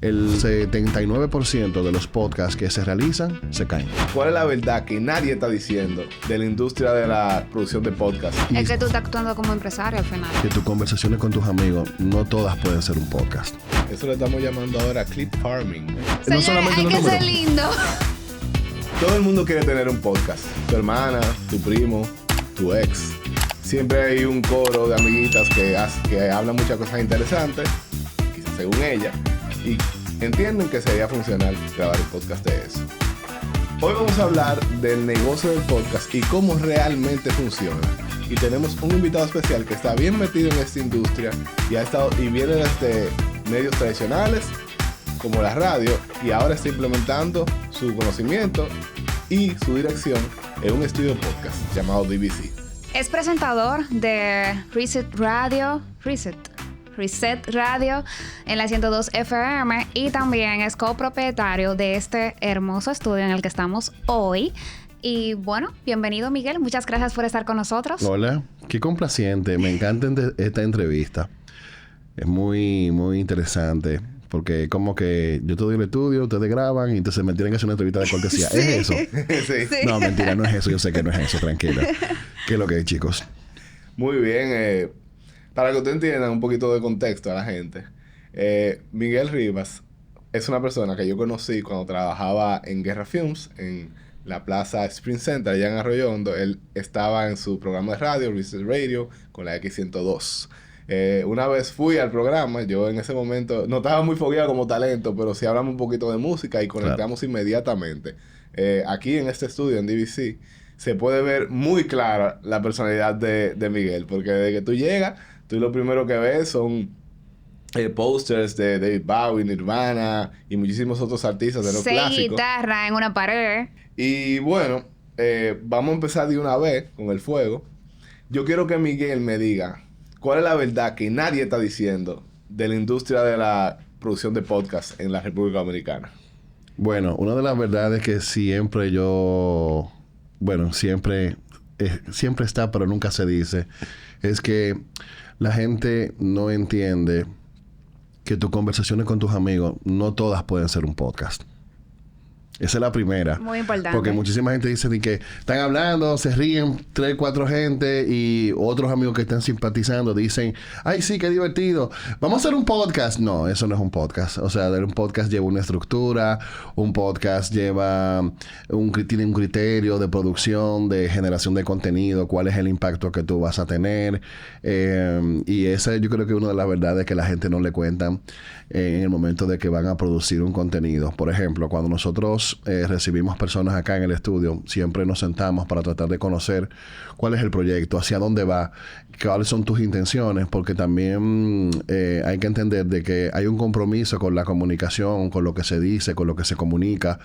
el 79% de los podcasts que se realizan se caen. ¿Cuál es la verdad que nadie está diciendo de la industria de la producción de podcast? Es que tú estás actuando como empresario al final. Que tus conversaciones con tus amigos, no todas pueden ser un podcast. Eso le estamos llamando ahora clip farming. Señores, hay que ser lindo. Todo el mundo quiere tener un podcast. Tu hermana, tu primo, tu ex. Siempre hay un coro de amiguitas que hablan muchas cosas interesantes, quizás según ella, y entienden que sería funcional grabar un podcast de eso. Hoy vamos a hablar del negocio del podcast y cómo realmente funciona. Y tenemos un invitado especial que está bien metido en esta industria y viene desde medios tradicionales como la radio, y ahora está implementando su conocimiento y su dirección en un estudio de podcast llamado DBC. Es presentador de Reset Radio en la 102 FM y también es copropietario de este hermoso estudio en el que estamos hoy. Y bueno, bienvenido Miguel, muchas gracias por estar con nosotros. Hola, qué complaciente, me encanta esta entrevista. Es muy, muy interesante. Porque como que yo te doy el estudio, ustedes graban y entonces me tienen que hacer una entrevista de cortesía. Sí. ¿Es eso? Sí. No, mentira, no es eso. Yo sé que no es eso, tranquila. ¿Qué es lo que es, chicos? Muy bien. Para que ustedes entiendan un poquito de contexto a la gente. Miguel Rivas es una persona que yo conocí cuando trabajaba en Guerra Films, en la Plaza Sprint Center, allá en Arroyo Hondo. Él estaba en su programa de radio, Reset Radio, con la X102. Una vez fui al programa, yo en ese momento no estaba muy fogueado como talento, pero sí hablamos un poquito de música y conectamos inmediatamente. Aquí en este estudio, en DBC, se puede ver muy clara la personalidad de Miguel, porque desde que tú llegas, tú lo primero que ves son posters de David Bowie, Nirvana y muchísimos otros artistas de los clásicos. 6 guitarras en una pared. Y bueno, vamos a empezar de una vez con el fuego. Yo quiero que Miguel me diga ¿cuál es la verdad que nadie está diciendo de la industria de la producción de podcast en la República Dominicana? Bueno, una de las verdades que siempre siempre está, pero nunca se dice, es que la gente no entiende que tus conversaciones con tus amigos, no todas pueden ser un podcast. Esa es la primera. Muy importante. Porque muchísima gente dice de que están hablando, se ríen 3, 4 gente y otros amigos que están simpatizando dicen, ay, sí, qué divertido. Vamos a hacer un podcast. No, eso no es un podcast. O sea, un podcast lleva una estructura, un podcast lleva tiene un criterio de producción, de generación de contenido, cuál es el impacto que tú vas a tener. Y esa yo creo que es una de las verdades que la gente no le cuentan en el momento de que van a producir un contenido. Por ejemplo, cuando nosotros recibimos personas acá en el estudio, siempre nos sentamos para tratar de conocer cuál es el proyecto, hacia dónde va, cuáles son tus intenciones, porque también hay que entender de que hay un compromiso con la comunicación, con lo que se dice, con lo que se comunica,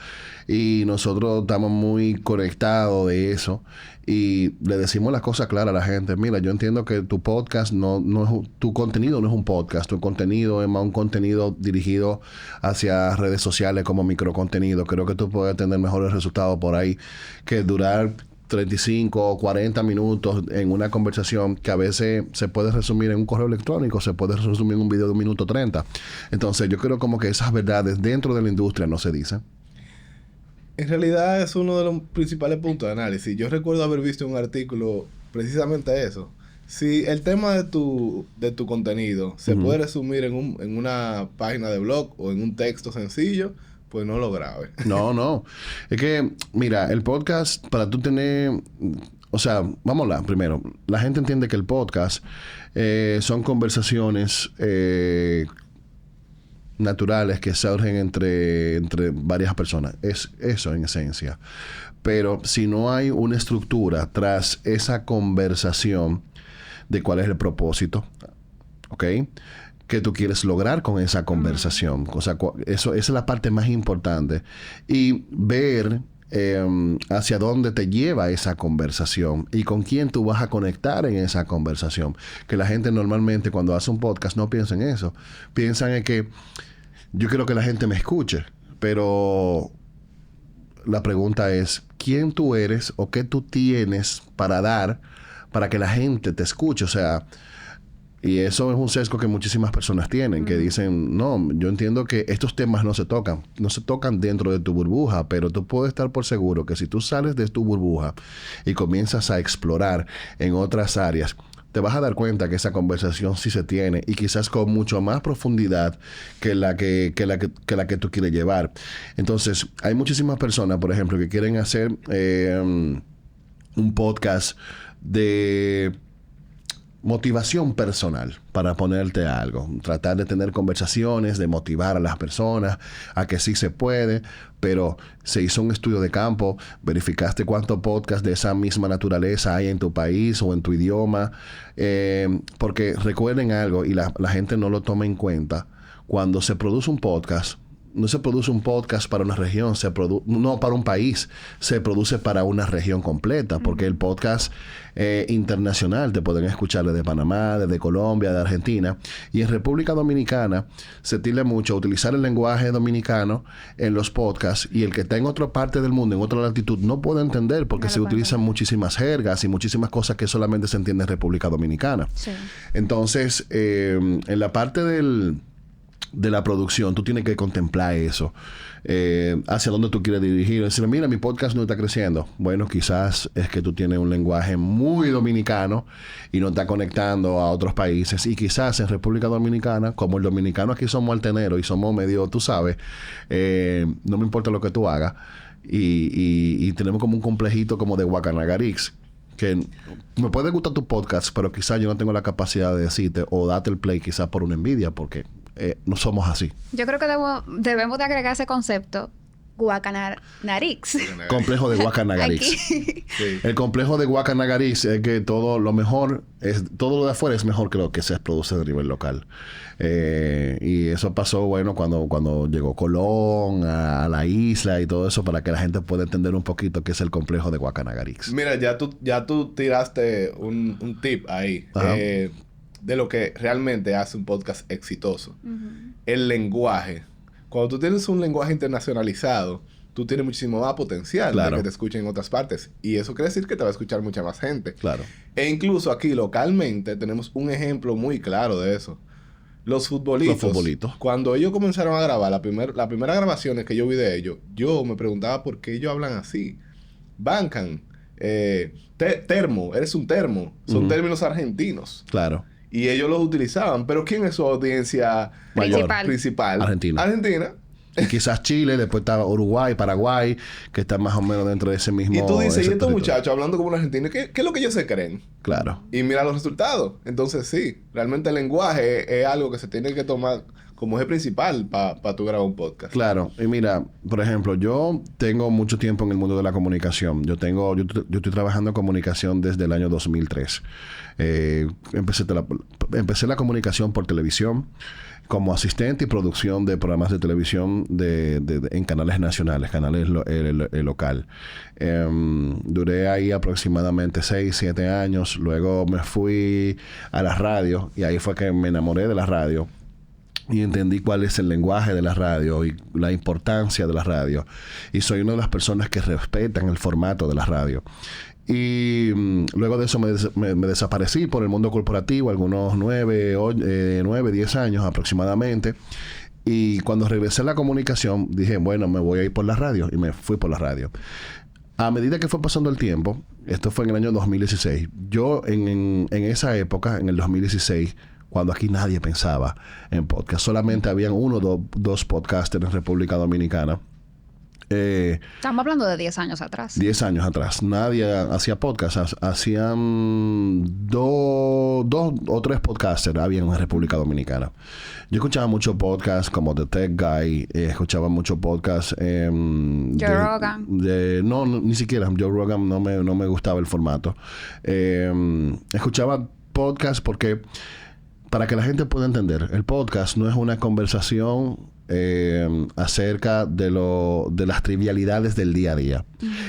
y nosotros estamos muy conectados de eso y le decimos las cosas claras a la gente. Mira, yo entiendo que tu podcast no es tu contenido, no es un podcast, tu contenido es más un contenido dirigido hacia redes sociales como microcontenido. Creo que tú puedes tener mejores resultados por ahí que durar 35 o 40 minutos en una conversación que a veces se puede resumir en un correo electrónico, se puede resumir en un video de 1 minuto 30. Entonces yo creo como que esas verdades dentro de la industria no se dicen. En realidad es uno de los principales puntos de análisis. Yo recuerdo haber visto un artículo precisamente eso. Si el tema de tu contenido se puede resumir en una página de blog o en un texto sencillo, pues no lo grabes. No. Es que, mira, el podcast, para tú tener... O sea, vamos a hablar primero. La gente entiende que el podcast son conversaciones naturales que surgen entre varias personas. Es eso en esencia. Pero si no hay una estructura tras esa conversación de cuál es el propósito, ¿ok?, que tú quieres lograr con esa conversación. O sea, esa es la parte más importante. Y ver hacia dónde te lleva esa conversación y con quién tú vas a conectar en esa conversación. Que la gente normalmente cuando hace un podcast no piensa en eso. Piensan en que yo quiero que la gente me escuche, pero la pregunta es, ¿quién tú eres o qué tú tienes para dar para que la gente te escuche? O sea, Y eso es un sesgo que muchísimas personas tienen, que dicen, no, yo entiendo que estos temas no se tocan dentro de tu burbuja, pero tú puedes estar por seguro que si tú sales de tu burbuja y comienzas a explorar en otras áreas, te vas a dar cuenta que esa conversación sí se tiene y quizás con mucho más profundidad que la que tú quieres llevar. Entonces, hay muchísimas personas, por ejemplo, que quieren hacer un podcast de motivación personal, para ponerte algo. Tratar de tener conversaciones, de motivar a las personas a que sí se puede, pero se hizo un estudio de campo, verificaste cuántos podcasts de esa misma naturaleza hay en tu país o en tu idioma, porque recuerden algo y la gente no lo toma en cuenta. Cuando se produce un podcast, no se produce un podcast para una región, no para un país, se produce para una región completa, porque el podcast internacional te pueden escuchar desde Panamá, desde Colombia, de Argentina, y en República Dominicana se tilda mucho utilizar el lenguaje dominicano en los podcasts, y el que está en otra parte del mundo, en otra latitud, no puede entender porque se utilizan muchísimas jergas y muchísimas cosas que solamente se entienden en República Dominicana. Sí. Entonces, en la parte de la producción, tú tienes que contemplar eso. Hacia dónde tú quieres dirigir. Decir, mira, mi podcast no está creciendo. Bueno, quizás es que tú tienes un lenguaje muy dominicano y no está conectando a otros países. Y quizás en República Dominicana, como el dominicano aquí somos altaneros y somos medio, tú sabes, no me importa lo que tú hagas. Y tenemos como un complejito como de Guacanagarix, que me puede gustar tu podcast, pero quizás yo no tengo la capacidad de decirte o darte el play quizás por una envidia, porque no somos así. Yo creo que debemos de agregar ese concepto, Guacanarix. Complejo de Guacanagarix. Sí. El complejo de Guacanagarix es que todo lo de afuera es mejor que lo que se produce a nivel local. Y eso pasó, bueno, cuando llegó Colón a la isla y todo eso, para que la gente pueda entender un poquito qué es el complejo de Guacanagarix. Mira, ya tú tiraste un tip ahí. De lo que realmente hace un podcast exitoso. El lenguaje. Cuando tú tienes un lenguaje internacionalizado, tú tienes muchísimo más potencial de que te escuchen en otras partes. Y eso quiere decir que te va a escuchar mucha más gente. Claro. E incluso aquí, localmente, tenemos un ejemplo muy claro de eso. Los futbolitos. Cuando ellos comenzaron a grabar, las primeras grabaciones que yo vi de ellos, yo me preguntaba por qué ellos hablan así. Bancan. Termo. Eres un termo. Son términos argentinos. Claro. Y ellos los utilizaban. Pero ¿quién es su audiencia principal? Argentina. Y quizás Chile, después estaba Uruguay, Paraguay, que están más o menos dentro de ese mismo... Y tú dices, y estos muchachos hablando como un argentino, ¿qué es lo que ellos se creen? Claro. Y mira los resultados. Entonces sí, realmente el lenguaje es algo que se tiene que tomar como eje principal para tú grabar un podcast. Claro. Y mira, por ejemplo, yo tengo mucho tiempo en el mundo de la comunicación. Yo estoy trabajando en comunicación desde el año 2003. Empecé la comunicación por televisión como asistente y producción de programas de televisión en canales nacionales, canales local. Duré ahí aproximadamente 6, 7 años. Luego me fui a la radio y ahí fue que me enamoré de la radio y entendí cuál es el lenguaje de la radio y la importancia de la radio. Y soy una de las personas que respetan el formato de la radio. Y luego de eso me desaparecí por el mundo corporativo, algunos 9, 10 años aproximadamente. Y cuando regresé a la comunicación, dije, bueno, me voy a ir por la radio. Y me fui por la radio. A medida que fue pasando el tiempo, esto fue en el año 2016. Yo en esa época, en el 2016, cuando aquí nadie pensaba en podcast, solamente habían 1 o 2 podcasters en República Dominicana. Estamos hablando de 10 años atrás. 10 años atrás. Nadie hacía podcast. Hacían 2 o 3 podcasters había en República Dominicana. Yo escuchaba mucho podcast como The Tech Guy. Escuchaba mucho podcast Joe Rogan. No, ni siquiera. Joe Rogan no me gustaba el formato. Escuchaba podcast porque... Para que la gente pueda entender, el podcast no es una conversación acerca de las trivialidades del día a día.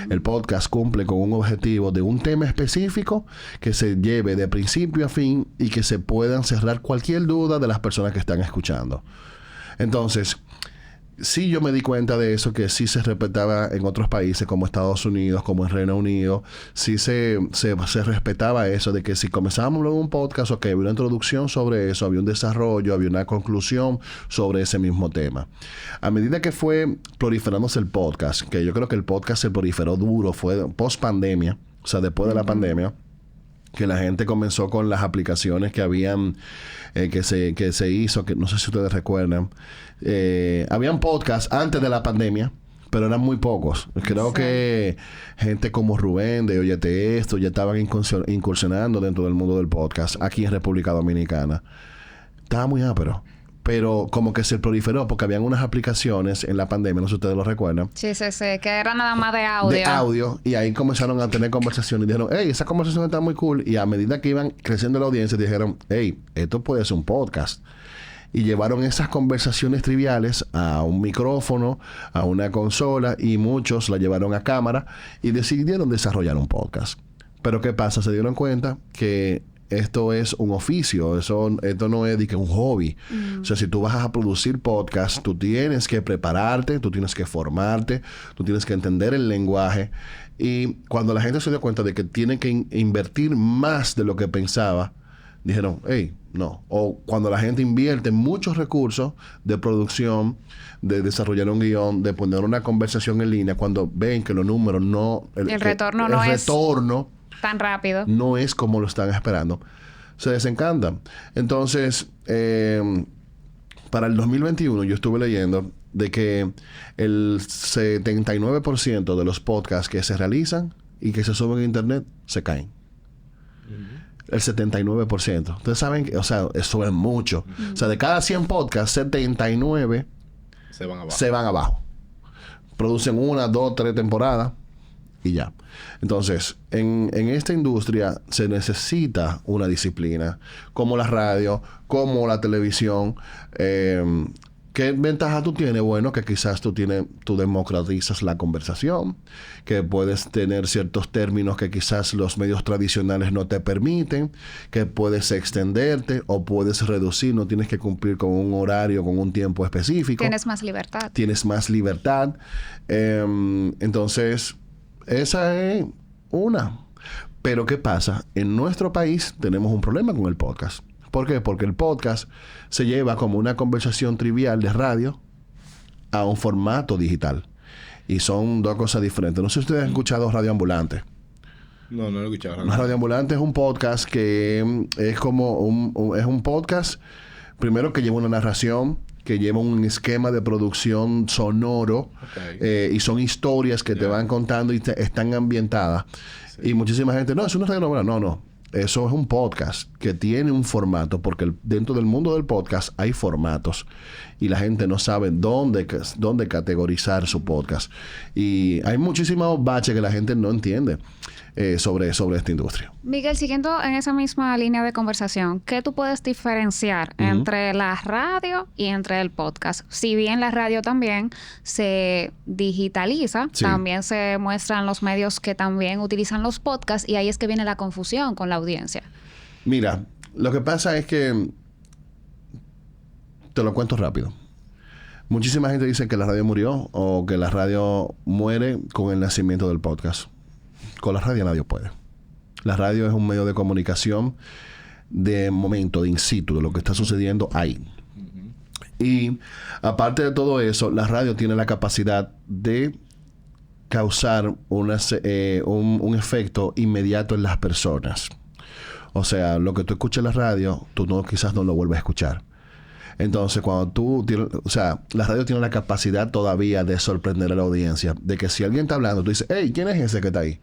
El podcast cumple con un objetivo de un tema específico que se lleve de principio a fin y que se puedan cerrar cualquier duda de las personas que están escuchando. Entonces, sí yo me di cuenta de eso, que sí se respetaba en otros países como Estados Unidos, como en Reino Unido. Sí se respetaba eso, de que si comenzábamos luego un podcast, ok, había una introducción sobre eso, había un desarrollo, había una conclusión sobre ese mismo tema. A medida que fue proliferándose el podcast, que yo creo que el podcast se proliferó duro, fue post pandemia, o sea, después de la pandemia, que la gente comenzó con las aplicaciones que habían, que se hizo, que no sé si ustedes recuerdan. Habían podcasts antes de la pandemia, pero eran muy pocos. Creo que gente como Rubén de Óyete Esto ya estaban incursionando dentro del mundo del podcast aquí en República Dominicana. Estaba muy ápero. Pero como que se proliferó porque habían unas aplicaciones en la pandemia, no sé si ustedes lo recuerdan. Sí, que era nada más de audio. De audio. Y ahí comenzaron a tener conversaciones y dijeron, hey, esa conversación está muy cool. Y a medida que iban creciendo la audiencia, dijeron, hey, esto puede ser un podcast. Y llevaron esas conversaciones triviales a un micrófono, a una consola, y muchos la llevaron a cámara y decidieron desarrollar un podcast. Pero ¿qué pasa? Se dieron cuenta que esto es un oficio, esto no es de que un hobby. O sea, si tú vas a producir podcast, tú tienes que prepararte, tú tienes que formarte, tú tienes que entender el lenguaje. Y cuando la gente se dio cuenta de que tiene que invertir más de lo que pensaba, dijeron, hey, no. O cuando la gente invierte muchos recursos de producción, de desarrollar un guión, de poner una conversación en línea, cuando ven que los números no... El retorno no es tan rápido. No es como lo están esperando. Se desencantan. Entonces, para el 2021 yo estuve leyendo de que el 79% de los podcasts que se realizan y que se suben a internet se caen. El 79%. Ustedes saben que, o sea, eso es mucho. O sea, de cada 100 podcasts, 79 se van abajo. Producen 1, 2, 3 temporadas y ya. Entonces, en esta industria se necesita una disciplina, como la radio, como la televisión. ¿Qué ventaja tú tienes? Bueno, que quizás tú democratizas la conversación, que puedes tener ciertos términos que quizás los medios tradicionales no te permiten, que puedes extenderte o puedes reducir, no tienes que cumplir con un horario, con un tiempo específico. Tienes más libertad. Entonces, esa es una. Pero ¿qué pasa? En nuestro país tenemos un problema con el podcast. ¿Por qué? Porque el podcast se lleva como una conversación trivial de radio a un formato digital. Y son dos cosas diferentes. No sé si ustedes han escuchado Radio Ambulante. No lo he escuchado. Radio Ambulante es un podcast que es como es un podcast, primero, que lleva una narración, que lleva un esquema de producción sonoro. Y son historias que te van contando y están ambientadas. Sí. Y muchísima gente, no, es una radio. No. Eso es un podcast que tiene un formato, porque dentro del mundo del podcast hay formatos y la gente no sabe dónde categorizar su podcast. Y hay muchísimos baches que la gente no entiende sobre esta industria. Miguel, siguiendo en esa misma línea de conversación, ¿qué tú puedes diferenciar entre la radio y entre el podcast? Si bien la radio también se digitaliza, también se muestran los medios que también utilizan los podcasts, y ahí es que viene la confusión con la audiencia. Mira, lo que pasa es que te lo cuento rápido. Muchísima gente dice que la radio murió o que la radio muere con el nacimiento del podcast. Con la radio nadie puede. La radio es un medio de comunicación de momento, de in situ, de lo que está sucediendo ahí. Y aparte de todo eso, la radio tiene la capacidad de causar un efecto inmediato en las personas. O sea, lo que tú escuchas en la radio, quizás no lo vuelves a escuchar. Entonces, la radio tiene la capacidad todavía de sorprender a la audiencia. De que si alguien está hablando, tú dices, hey, ¿quién es ese que está ahí?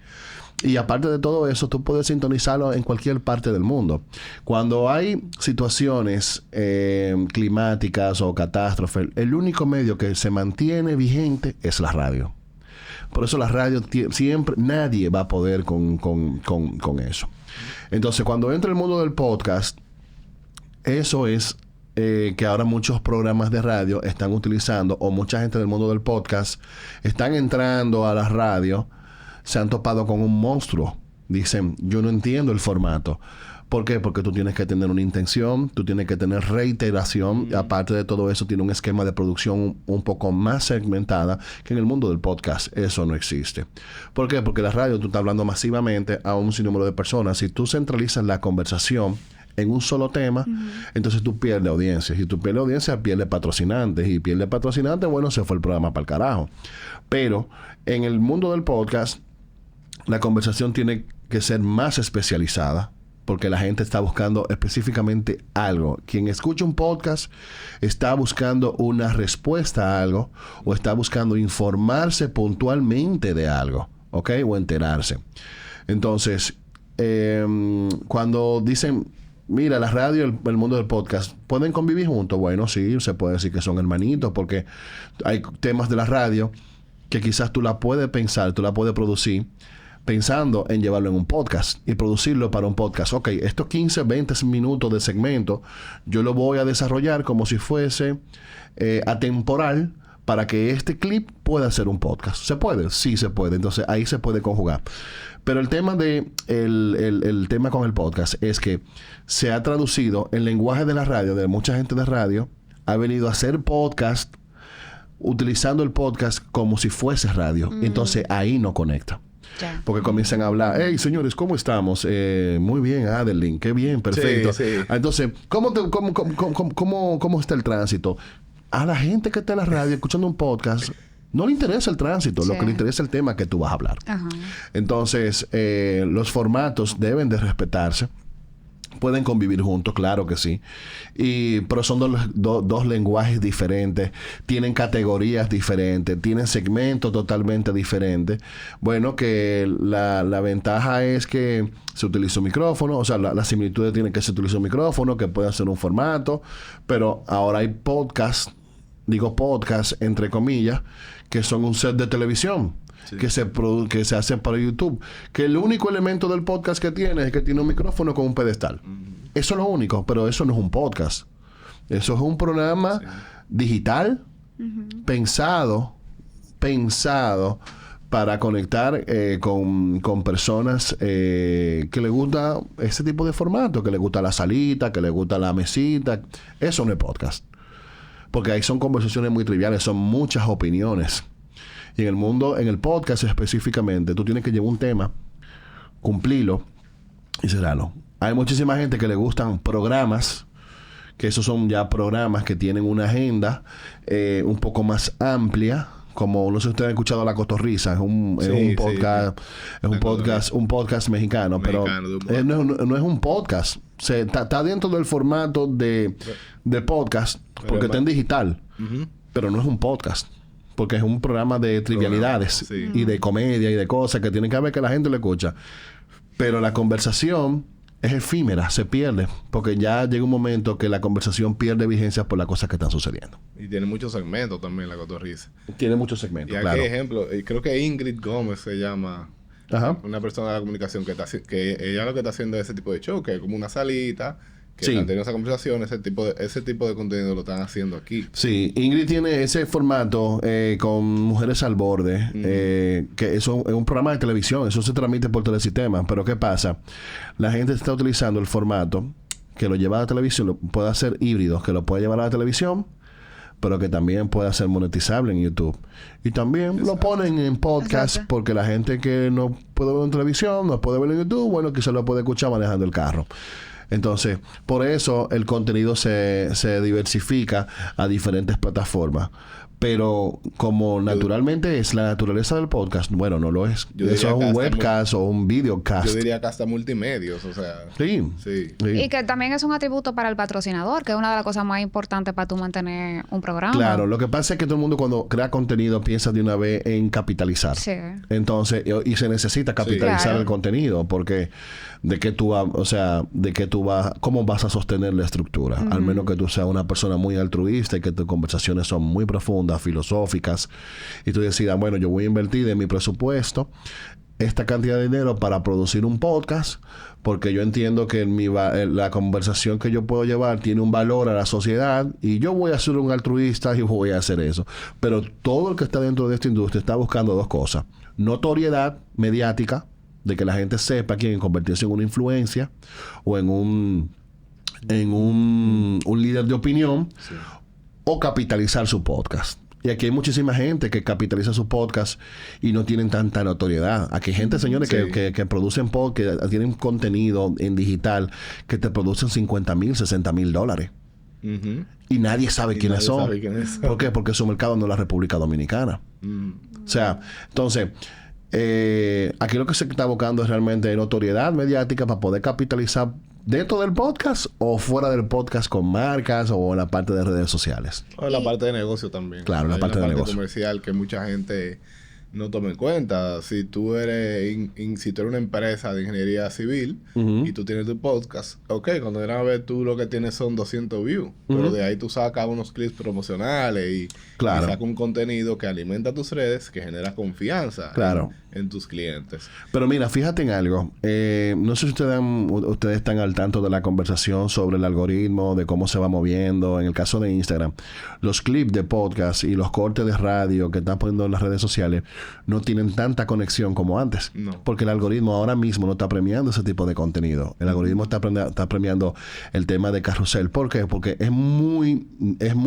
Y aparte de todo eso, tú puedes sintonizarlo en cualquier parte del mundo. Cuando hay situaciones climáticas o catástrofes, el único medio que se mantiene vigente es la radio. Por eso la radio siempre, nadie va a poder con eso. Entonces, cuando entra el mundo del podcast, eso es que ahora muchos programas de radio están utilizando, o mucha gente del mundo del podcast están entrando a la radio, se han topado con un monstruo. Dicen, yo no entiendo el formato. ¿Por qué? Porque tú tienes que tener una intención, tú tienes que tener reiteración. Y aparte de todo eso, tiene un esquema de producción un poco más segmentada que en el mundo del podcast. Eso no existe. ¿Por qué? Porque la radio tú estás hablando masivamente a un sinnúmero de personas. Si tú centralizas la conversación en un solo tema, entonces tú pierdes audiencia. Si tú pierdes audiencia, pierdes patrocinantes. Y pierdes patrocinantes, bueno, se fue el programa para el carajo. Pero en el mundo del podcast, la conversación tiene que ser más especializada, porque la gente está buscando específicamente algo. Quien escucha un podcast está buscando una respuesta a algo, o está buscando informarse puntualmente de algo, ¿ok? O enterarse. Entonces, cuando dicen, mira, la radio y el mundo del podcast, ¿pueden convivir juntos? Bueno, sí, se puede decir que son hermanitos, porque hay temas de la radio que quizás tú la puedes pensar, tú la puedes producir, pensando en llevarlo en un podcast y producirlo para un podcast. Ok, estos 15, 20 minutos de segmento, yo lo voy a desarrollar como si fuese atemporal para que este clip pueda ser un podcast. ¿Se puede? Sí, se puede. Entonces, ahí se puede conjugar. Pero el tema el tema con el podcast es que se ha traducido el lenguaje de la radio, de mucha gente de radio, ha venido a hacer podcast utilizando el podcast como si fuese radio. Entonces, ahí no conecta. Yeah. Porque comienzan a hablar, hey señores, ¿cómo estamos? Muy bien, Adeline, qué bien, perfecto. Sí, sí. Entonces, ¿cómo está el tránsito? A la gente que está en la radio escuchando un podcast, no le interesa el tránsito, lo que le interesa es el tema que tú vas a hablar. Entonces, los formatos deben de respetarse. Pueden convivir juntos, claro que sí. Pero son dos lenguajes diferentes. Tienen categorías diferentes. Tienen segmentos totalmente diferentes. Bueno, que la ventaja es que se utiliza un micrófono. O sea, las similitudes tienen que se utiliza un micrófono, que puede ser un formato. Pero ahora hay podcasts, digo podcasts entre comillas, que son un set de televisión. Sí. Que se hacen para YouTube. Que el único elemento del podcast que tiene es que tiene un micrófono con un pedestal. Eso es lo único, pero eso no es un podcast. Eso es un programa digital pensado para conectar con personas que les gusta ese tipo de formato, que les gusta la salita, que les gusta la mesita. Eso no es podcast. Porque ahí son conversaciones muy triviales, son muchas opiniones. Y en el podcast específicamente, tú tienes que llevar un tema, cumplirlo y cerrarlo. Hay muchísima gente que le gustan programas, que esos son ya programas que tienen una agenda un poco más amplia, como no sé si ustedes han escuchado La Cotorrisa, es un podcast, sí. un podcast mexicano, pero no es un podcast. Está dentro del formato de podcast, porque está en digital, pero no es un podcast. Porque es un programa de trivialidades y de comedia y de cosas que tienen que ver que la gente le escucha. Pero la conversación es efímera, se pierde. Porque ya llega un momento que la conversación pierde vigencia por las cosas que están sucediendo. Y tiene muchos segmentos también La Cotorrisa. Tiene muchos segmentos, y claro. Y ejemplo, creo que Ingrid Gómez se llama. Ajá. Una persona de la comunicación que ella lo que está haciendo es ese tipo de show, que es como una salita. Que están teniendo esa conversación, ese tipo de contenido lo están haciendo aquí. Sí, Ingrid tiene ese formato con Mujeres al Borde, que eso es un programa de televisión, eso se transmite por telesistema. Pero ¿qué pasa? La gente está utilizando el formato que lo lleva a la televisión, lo puede hacer híbrido, que lo puede llevar a la televisión, pero que también puede ser monetizable en YouTube. Y también lo ponen en podcast. Exacto. Porque la gente que no puede ver en televisión, no puede ver en YouTube, bueno, quizás lo puede escuchar manejando el carro. Entonces, por eso el contenido se diversifica a diferentes plataformas. Pero como naturalmente es la naturaleza del podcast, bueno, no lo es. Eso es un webcast o un videocast. Yo diría que hasta multimedios, o sea. Sí. Y que también es un atributo para el patrocinador, que es una de las cosas más importantes para tú mantener un programa. Claro, lo que pasa es que todo el mundo cuando crea contenido piensa de una vez en capitalizar. Sí. Entonces, y se necesita capitalizar el contenido, porque ¿cómo vas a sostener la estructura? Al menos que tú seas una persona muy altruista y que tus conversaciones son muy profundas, filosóficas, y tú decidas, bueno, yo voy a invertir en mi presupuesto esta cantidad de dinero para producir un podcast, porque yo entiendo que la conversación que yo puedo llevar tiene un valor a la sociedad, y yo voy a ser un altruista y voy a hacer eso. Pero todo el que está dentro de esta industria está buscando dos cosas: notoriedad mediática, de que la gente sepa quién convertirse en una influencia o en un líder de opinión, sí, o capitalizar su podcast. Y aquí hay muchísima gente que capitaliza su podcast y no tienen tanta notoriedad. Aquí hay gente, señores, sí, que producen podcast, que tienen contenido en digital, que te producen $50,000, $60,000. Uh-huh. Y nadie sabe quiénes son. ¿Por qué? Porque su mercado no es la República Dominicana. O sea, entonces, aquí lo que se está buscando es realmente notoriedad mediática para poder capitalizar dentro del podcast o fuera del podcast con marcas o en la parte de redes sociales. O en la parte de negocio también. Claro, en la parte de negocio comercial que mucha gente no toma en cuenta. Si tú eres si tú eres una empresa de ingeniería civil, uh-huh, y tú tienes tu podcast, ok, cuando vienes a ver, tú lo que tienes son 200 views, uh-huh, pero de ahí tú sacas unos clips promocionales y sacas un contenido que alimenta tus redes, que genera confianza, claro, en tus clientes. Pero mira, fíjate en algo. No sé si ustedes están al tanto de la conversación sobre el algoritmo, de cómo se va moviendo. En el caso de Instagram, los clips de podcast y los cortes de radio que están poniendo en las redes sociales no tienen tanta conexión como antes. No. Porque el algoritmo ahora mismo no está premiando ese tipo de contenido. El algoritmo está premiando el tema de carrusel. ¿Por qué? Porque es muy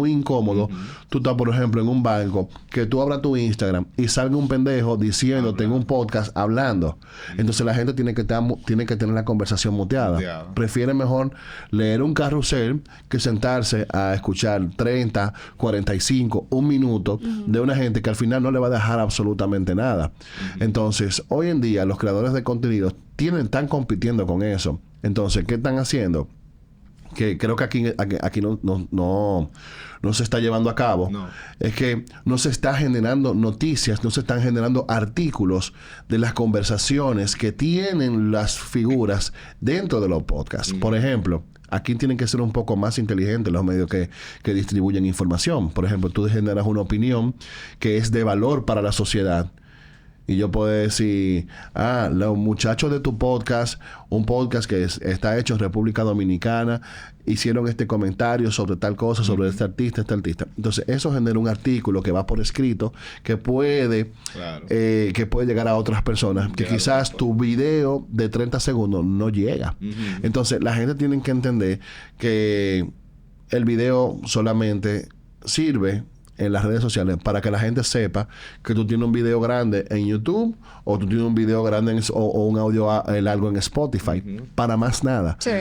incómodo. Uh-huh. Tú estás, por ejemplo, en un banco, que tú abras tu Instagram y salga un pendejo diciéndote en un podcast hablando. Uh-huh. Entonces la gente tiene que tener la conversación muteada. Prefiere mejor leer un carrusel que sentarse a escuchar 30, 45, un minuto, uh-huh, de una gente que al final no le va a dejar absolutamente nada. Uh-huh. Entonces, hoy en día los creadores de contenido están compitiendo con eso. Entonces, ¿qué están haciendo? Que creo que aquí no se está llevando a cabo. No. Es que no se está generando noticias, no se están generando artículos de las conversaciones que tienen las figuras dentro de los podcasts. Uh-huh. Por ejemplo, aquí tienen que ser un poco más inteligentes los medios que distribuyen información. Por ejemplo, tú generas una opinión que es de valor para la sociedad. Y yo puedo decir, los muchachos de tu podcast, un podcast que está hecho en República Dominicana, hicieron este comentario sobre tal cosa, sobre este artista. Entonces, eso genera un artículo que va por escrito, que puede llegar a otras personas, que quizás tu video de 30 segundos no llega. Uh-huh. Entonces, la gente tiene que entender que el video solamente sirve en las redes sociales para que la gente sepa que tú tienes un video grande en YouTube o tú tienes un video grande o un audio largo en Spotify. Uh-huh. Para más nada. Sí.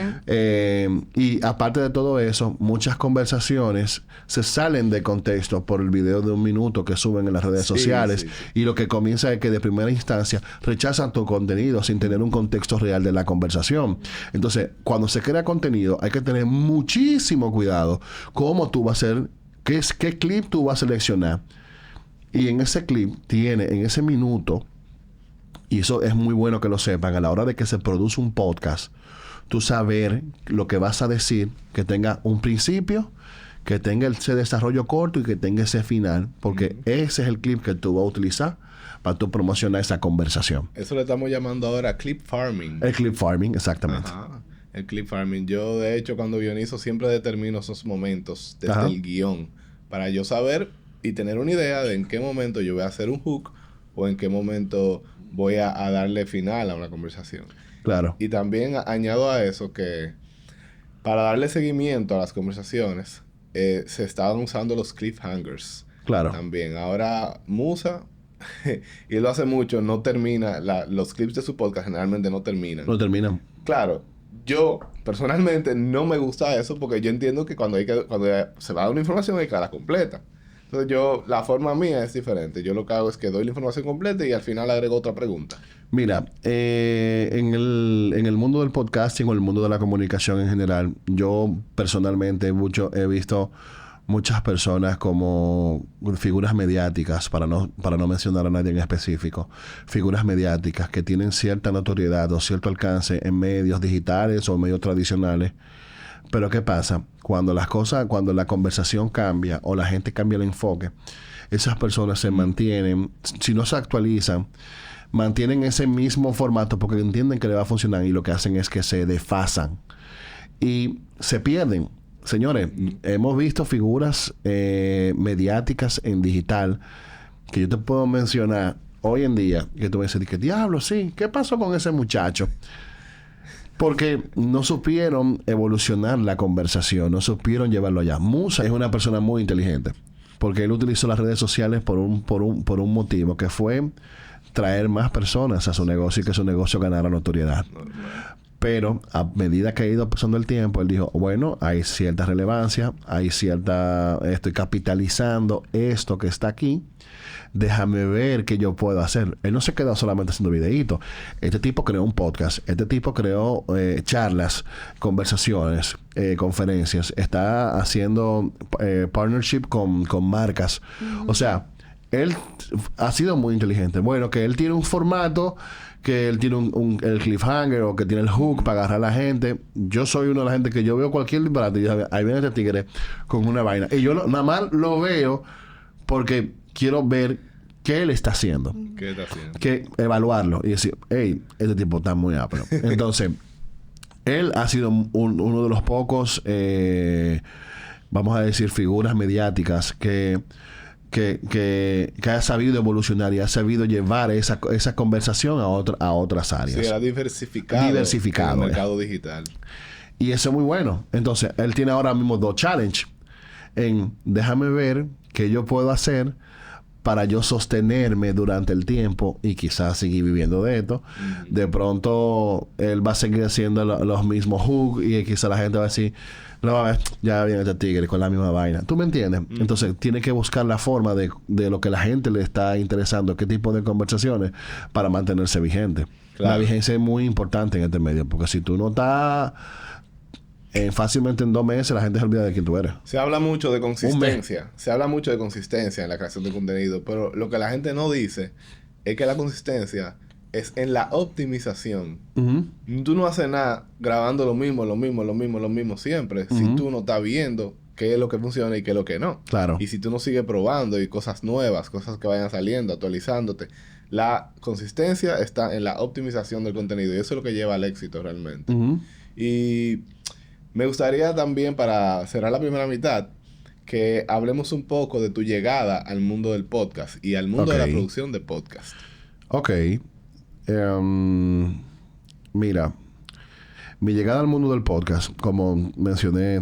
Y aparte de todo eso, muchas conversaciones se salen de contexto por el video de 1 minuto que suben en las redes sociales, y lo que comienza es que de primera instancia rechazan tu contenido sin tener un contexto real de la conversación. Entonces, cuando se crea contenido hay que tener muchísimo cuidado cómo tú vas a hacer. ¿Qué clip tú vas a seleccionar? Y en ese clip en ese minuto, y eso es muy bueno que lo sepan, a la hora de que se produce un podcast, tú saber lo que vas a decir, que tenga un principio, que tenga ese desarrollo corto y que tenga ese final, porque ese es el clip que tú vas a utilizar para tú promocionar esa conversación. Eso le estamos llamando ahora clip farming. El clip farming, exactamente. Ajá. El clip farming. Yo, de hecho, cuando guionizo siempre determino esos momentos desde el guión para yo saber y tener una idea de en qué momento yo voy a hacer un hook o en qué momento voy a darle final a una conversación. Claro. Y también añado a eso que para darle seguimiento a las conversaciones se estaban usando los cliffhangers. Claro. También. Ahora Musa... y lo hace mucho, no termina, los clips de su podcast generalmente no terminan. No terminan. Claro, yo personalmente no me gusta eso porque yo entiendo que cuando se va a dar una información hay que darla completa. Entonces la forma mía es diferente. Yo lo que hago es que doy la información completa y al final agrego otra pregunta. Mira, en el mundo del podcasting o el mundo de la comunicación en general, yo personalmente he visto muchas personas como figuras mediáticas, para no mencionar a nadie en específico, figuras mediáticas que tienen cierta notoriedad o cierto alcance en medios digitales o medios tradicionales. Pero ¿qué pasa? Cuando la conversación cambia o la gente cambia el enfoque, esas personas se mantienen, si no se actualizan, mantienen ese mismo formato porque entienden que le va a funcionar, y lo que hacen es que se desfasan y se pierden. Señores, hemos visto figuras mediáticas en digital que yo te puedo mencionar hoy en día, que tú me dices, ¿qué diablo? Sí, ¿qué pasó con ese muchacho? Porque no supieron evolucionar la conversación, no supieron llevarlo allá. Musa es una persona muy inteligente, porque él utilizó las redes sociales por un motivo, que fue traer más personas a su negocio y que su negocio ganara notoriedad. Pero a medida que ha ido pasando el tiempo, él dijo, bueno, hay cierta relevancia, estoy capitalizando esto que está aquí, déjame ver qué yo puedo hacer. Él no se quedó solamente haciendo videitos. Este tipo creó un podcast, este tipo creó charlas, conversaciones, conferencias, está haciendo partnership con marcas. O sea, él ha sido muy inteligente. Bueno, que él tiene un formato, que él tiene el cliffhanger o que tiene el hook para agarrar a la gente. Yo soy una de la gente que yo veo cualquier disparate y ahí viene este tigre con una vaina. Y yo nada más lo veo porque quiero ver qué él está haciendo. ¿Qué está haciendo? Que evaluarlo y decir, hey, este tipo está muy ápero. Entonces, él ha sido uno de los pocos, vamos a decir, figuras mediáticas que ha sabido evolucionar y ha sabido llevar esa conversación a otras áreas. Sí, ha diversificado el mercado digital. Y eso es muy bueno. Entonces, él tiene ahora mismo 2 challenges. Déjame ver qué yo puedo hacer para yo sostenerme durante el tiempo y quizás seguir viviendo de esto. De pronto, él va a seguir haciendo los mismos hooks y quizás la gente va a decir, no, ya viene este tigre con la misma vaina. ¿Tú me entiendes? Entonces, tiene que buscar la forma de lo que la gente le está interesando, qué tipo de conversaciones para mantenerse vigente. Claro. La vigencia es muy importante en este medio, porque si tú no estás... fácilmente en 2 meses la gente se olvida de quién tú eres. Se habla mucho de consistencia. Se habla mucho de consistencia en la creación de contenido. Pero lo que la gente no dice es que la consistencia es en la optimización. Tú no haces nada grabando lo mismo siempre. Si tú no estás viendo qué es lo que funciona y qué es lo que no. Claro. Y si tú no sigues probando y cosas nuevas, cosas que vayan saliendo, actualizándote. La consistencia está en la optimización del contenido. Y eso es lo que lleva al éxito realmente. Y... me gustaría también, para cerrar la primera mitad, que hablemos un poco de tu llegada al mundo del podcast y al mundo de la producción de podcast. Ok. Mira, mi llegada al mundo del podcast, como te mencioné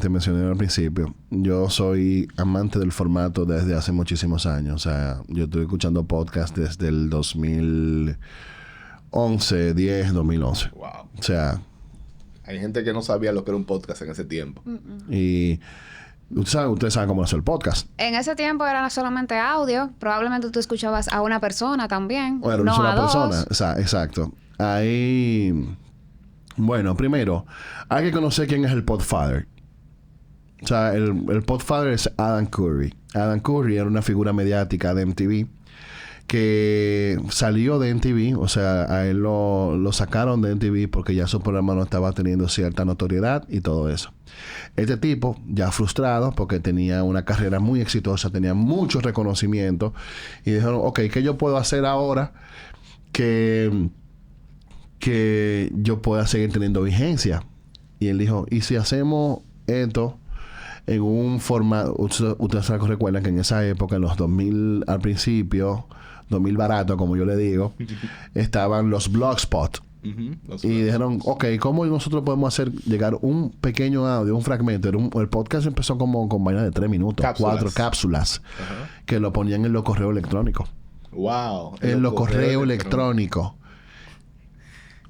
al principio, yo soy amante del formato desde hace muchísimos años. O sea, yo estoy escuchando podcast desde el 2011, 2011. Wow. O sea... hay gente que no sabía lo que era un podcast en ese tiempo. Y ustedes saben cómo hacer el podcast. En ese tiempo era solamente audio. Probablemente tú escuchabas a una persona también. O era una sola persona. Exacto. Ahí... bueno, primero, hay que conocer quién es el Podfather. O sea, el Podfather es Adam Curry. Adam Curry era una figura mediática de MTV que salió de MTV, o sea, a él lo sacaron de MTV porque ya su programa no estaba teniendo cierta notoriedad y todo eso. Este tipo, ya frustrado porque tenía una carrera muy exitosa, tenía mucho reconocimiento y dijeron, ok, ¿qué yo puedo hacer ahora que yo pueda seguir teniendo vigencia? Y él dijo, ¿y si hacemos esto en un formato? Ustedes recuerdan que en esa época, en los 2000 al principio... 2000 barato, como yo le digo, estaban los Blogspot. Y dijeron, ok, ¿cómo nosotros podemos hacer llegar un pequeño audio, un fragmento? El podcast empezó como con vaina de 3 minutos, 4 cápsulas, que lo ponían en los correos electrónicos. Wow. En los correos electrónicos.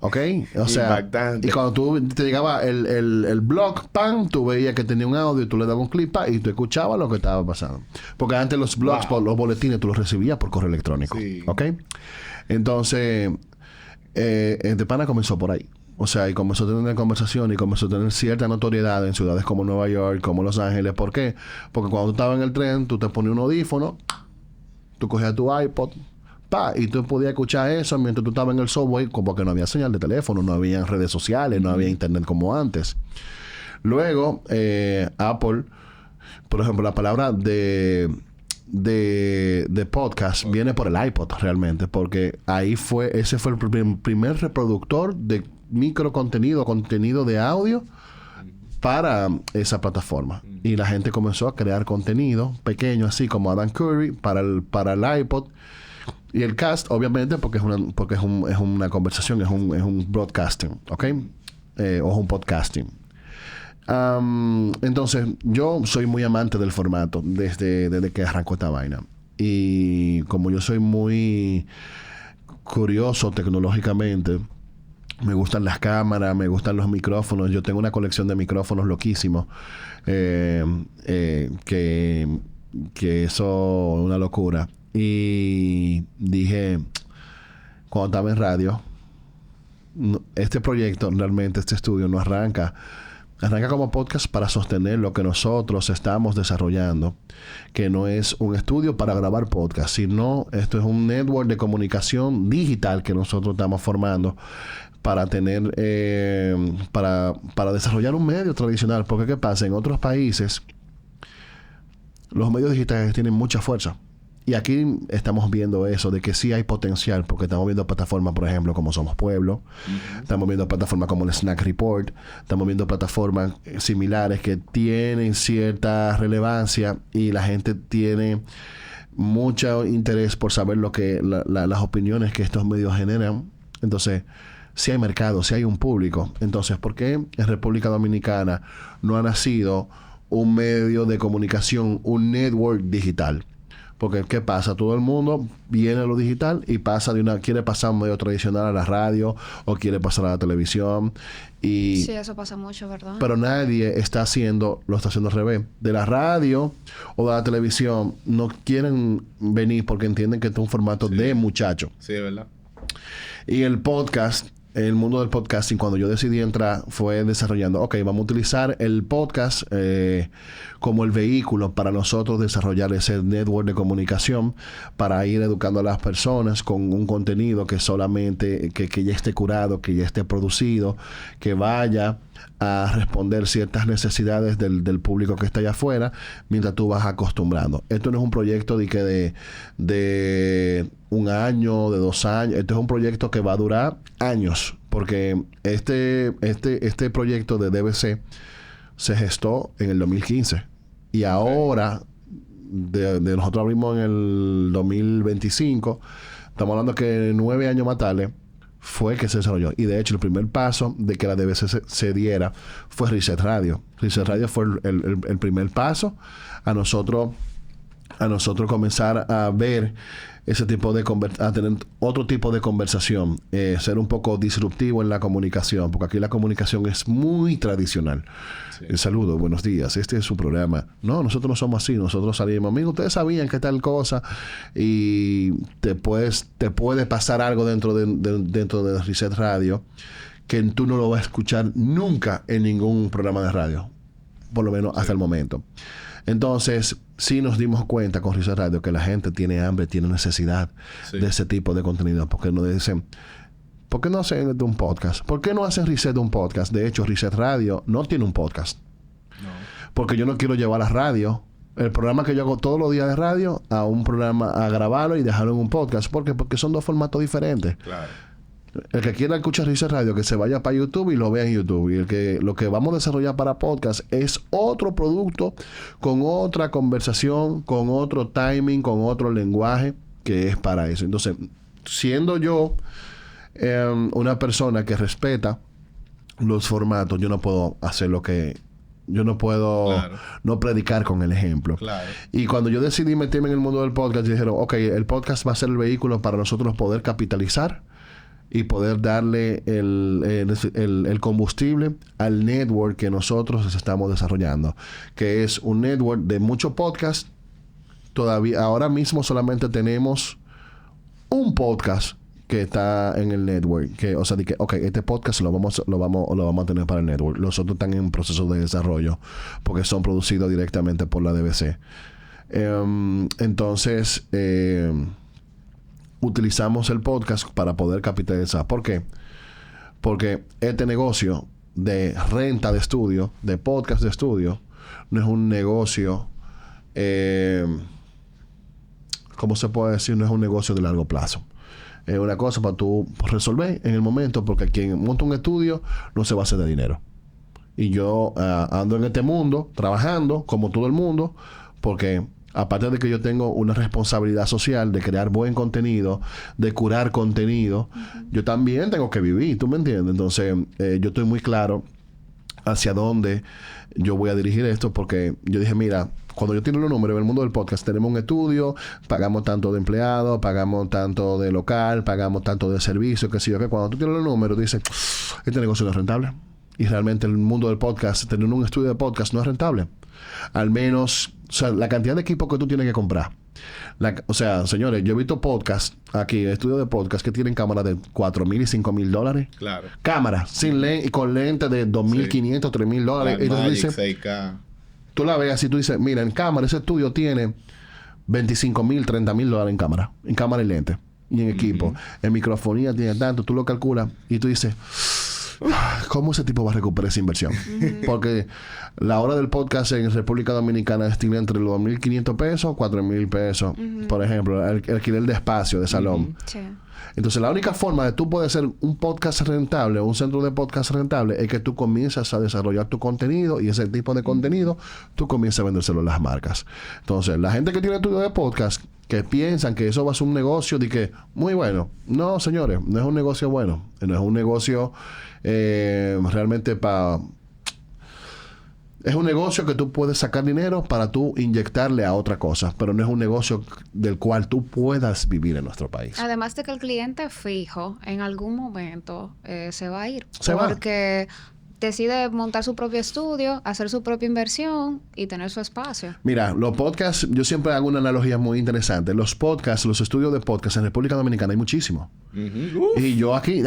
¿Ok? O sea, impactante. Y cuando tú te llegaba el blog, ¡pam!, tú veías que tenía un audio y tú le dabas un clip y tú escuchabas lo que estaba pasando. Porque antes los blogs, los boletines, tú los recibías por correo electrónico. Sí. ¿Ok? Entonces, de pana comenzó por ahí. O sea, y comenzó a tener conversación y comenzó a tener cierta notoriedad en ciudades como Nueva York, como Los Ángeles. ¿Por qué? Porque cuando tú estabas en el tren, tú te ponías un audífono, tú cogías tu iPod, y tú podías escuchar eso mientras tú estabas en el subway, porque no había señal de teléfono, no había redes sociales, no había internet como antes. Luego, Apple, por ejemplo, la palabra de podcast viene por el iPod realmente, porque ese fue el primer reproductor de contenido de audio para esa plataforma. Y la gente comenzó a crear contenido pequeño, así como Adam Curry, para el iPod. Y el cast, obviamente, porque es una conversación, es un broadcasting, ¿ok? O es un podcasting. Entonces, yo soy muy amante del formato desde que arrancó esta vaina. Y como yo soy muy curioso tecnológicamente, me gustan las cámaras, me gustan los micrófonos. Yo tengo una colección de micrófonos loquísimos. Que eso es una locura. Y dije, cuando estaba en radio, este proyecto, realmente este estudio no arranca como podcast para sostener lo que nosotros estamos desarrollando, que no es un estudio para grabar podcast, sino esto es un network de comunicación digital que nosotros estamos formando para tener, para desarrollar un medio tradicional. Porque ¿qué pasa? En otros países, los medios digitales tienen mucha fuerza. Y aquí estamos viendo eso, de que sí hay potencial, porque estamos viendo plataformas, por ejemplo, como Somos Pueblo. Estamos viendo plataformas como el Snack Report. Estamos viendo plataformas similares que tienen cierta relevancia y la gente tiene mucho interés por saber lo que las opiniones que estos medios generan. Entonces, si hay mercado, si hay un público. Entonces, ¿por qué en República Dominicana no ha nacido un medio de comunicación, un network digital? Porque ¿qué pasa? Todo el mundo viene a lo digital y quiere pasar un medio tradicional a la radio o quiere pasar a la televisión. Sí, eso pasa mucho, ¿verdad? Pero nadie lo está haciendo al revés. De la radio o de la televisión no quieren venir porque entienden que esto es un formato de muchacho. Sí, es verdad. Y el podcast, el mundo del podcasting, cuando yo decidí entrar, fue desarrollando, vamos a utilizar el podcast como el vehículo para nosotros desarrollar ese network de comunicación, para ir educando a las personas con un contenido que solamente, que ya esté curado, que ya esté producido, que vaya a responder ciertas necesidades del público que está allá afuera, mientras tú vas acostumbrando. Esto no es un proyecto de un año, de 2 años. Esto es un proyecto que va a durar años, porque este proyecto de DBC se gestó en el 2015 y ahora de nosotros abrimos en el 2025. Estamos hablando que 9 años más tarde fue que se desarrolló. Y de hecho, el primer paso de que la DBC se diera fue Reset Radio. Reset Radio fue el primer paso a nosotros comenzar a ver ese tipo a tener otro tipo de conversación, ser un poco disruptivo en la comunicación, porque aquí la comunicación es muy tradicional. Sí. Saludos, buenos días, este es su programa. No, nosotros no somos así, nosotros salimos, amigos, ustedes sabían que tal cosa, y te puede pasar algo dentro de Reset Radio que tú no lo vas a escuchar nunca en ningún programa de radio, por lo menos hasta el momento. Entonces, sí nos dimos cuenta con Reset Radio que la gente tiene hambre, tiene necesidad de ese tipo de contenido. Porque nos dicen, ¿por qué no hacen un podcast? ¿Por qué no hacen Reset un podcast? De hecho, Reset Radio no tiene un podcast. No. Porque yo no quiero llevar a la radio, el programa que yo hago todos los días de radio, a un programa, a grabarlo y dejarlo en un podcast. ¿Por qué? Porque son 2 formatos diferentes. Claro. El que quiera escuchar Reset Radio, que se vaya para YouTube y lo vea en YouTube. Y lo que vamos a desarrollar para podcast es otro producto, con otra conversación, con otro timing, con otro lenguaje, que es para eso. Entonces, siendo yo una persona que respeta los formatos, yo no puedo hacer yo no puedo no predicar con el ejemplo. Claro. Y cuando yo decidí meterme en el mundo del podcast, dijeron, el podcast va a ser el vehículo para nosotros poder capitalizar y poder darle el combustible al network que nosotros estamos desarrollando, que es un network de muchos podcasts. Todavía, ahora mismo solamente tenemos un podcast que está en el network, este podcast lo vamos a tener para el network. Los otros están en proceso de desarrollo porque son producidos directamente por la DBC. Entonces, utilizamos el podcast para poder capitalizar. ¿Por qué? Porque este negocio de renta de estudio, de podcast de estudio, no es un negocio, ¿cómo se puede decir? No es un negocio de largo plazo. Es una cosa para tú resolver en el momento, porque quien monta un estudio no se va a hacer de dinero. Y yo ando en este mundo, trabajando como todo el mundo, porque aparte de que yo tengo una responsabilidad social de crear buen contenido, de curar contenido, yo también tengo que vivir, ¿tú me entiendes? Entonces, yo estoy muy claro hacia dónde yo voy a dirigir esto, porque yo dije, mira, cuando yo tengo los números en el mundo del podcast, tenemos un estudio, pagamos tanto de empleados, pagamos tanto de local, pagamos tanto de servicio, qué sé yo, que cuando tú tienes los números, dices, este negocio no es rentable. Y realmente el mundo del podcast, tener un estudio de podcast no es rentable. Al menos, o sea, la cantidad de equipo que tú tienes que comprar. O sea, señores, yo he visto podcasts aquí, estudios de podcast que tienen cámaras de $4,000 y $5,000. Claro. Cámaras, sin lente y con lentes de $2,500, $3,000. Y tú dices, 6K. Tú la ves así, tú dices, mira, en cámara, ese estudio tiene $25,000, $30,000 en cámara y lente. Y en equipo. En microfonía tiene tanto, tú lo calculas y tú dices, ¿cómo ese tipo va a recuperar esa inversión? Porque la hora del podcast en República Dominicana estima entre los $2,500 pesos, $4,000 pesos. Por ejemplo, el alquiler de espacio, de salón. Sí. Entonces, la única forma de tú poder ser un podcast rentable, un centro de podcast rentable, es que tú comienzas a desarrollar tu contenido y ese tipo de contenido, tú comienzas a vendérselo a las marcas. Entonces, la gente que tiene estudio de podcast, que piensan que eso va a ser un negocio de que, muy bueno. No, señores, no es un negocio bueno. No es un negocio realmente para... Es un negocio que tú puedes sacar dinero para tú inyectarle a otra cosa, pero no es un negocio del cual tú puedas vivir en nuestro país. Además de que el cliente fijo en algún momento se va a ir. Se va. Porque decide montar su propio estudio, hacer su propia inversión y tener su espacio. Mira, los podcasts, yo siempre hago una analogía muy interesante. Los podcasts, los estudios de podcast en República Dominicana hay muchísimos. Y yo aquí,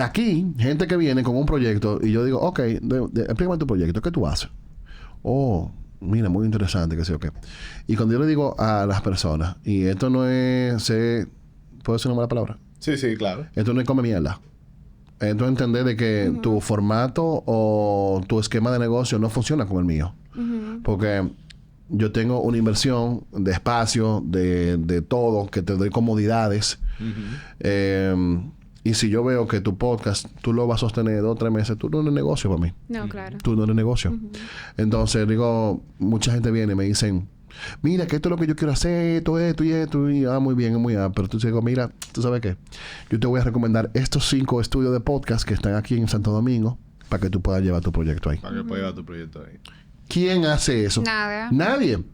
gente que viene con un proyecto y yo digo, ok, explícame tu proyecto, ¿qué tú haces? Oh, mira, muy interesante, qué sé yo qué. Y cuando yo le digo a las personas, y esto no es, ¿puedo decir una mala palabra? Sí, sí, claro. Esto no es come mierda. Esto es entender de que tu formato o tu esquema de negocio no funciona con el mío. Porque yo tengo una inversión de espacio, de todo, que te doy comodidades. Y si yo veo que tu podcast, tú lo vas a sostener 2 o 3 meses, tú no eres negocio para mí. No, claro. Tú no eres negocio. Entonces, digo, mucha gente viene y me dicen, mira, que esto es lo que yo quiero hacer, esto y esto. Y muy bien, pero tú digo, mira, ¿tú sabes qué? Yo te voy a recomendar estos 5 estudios de podcast que están aquí en Santo Domingo para que tú puedas llevar tu proyecto ahí. Para que puedas llevar tu proyecto ahí. ¿Quién hace eso? Nadie.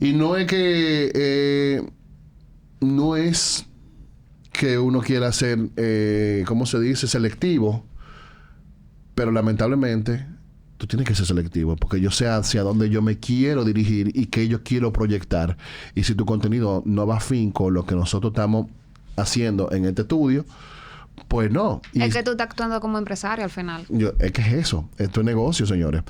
Y no es que... no es que uno quiera ser, ¿cómo se dice? Selectivo. Pero lamentablemente, tú tienes que ser selectivo. Porque yo sé hacia dónde yo me quiero dirigir y qué yo quiero proyectar. Y si tu contenido no va afín con lo que nosotros estamos haciendo en este estudio, pues no. Y es que tú estás actuando como empresario al final. Es que es eso. Esto es negocio, señores.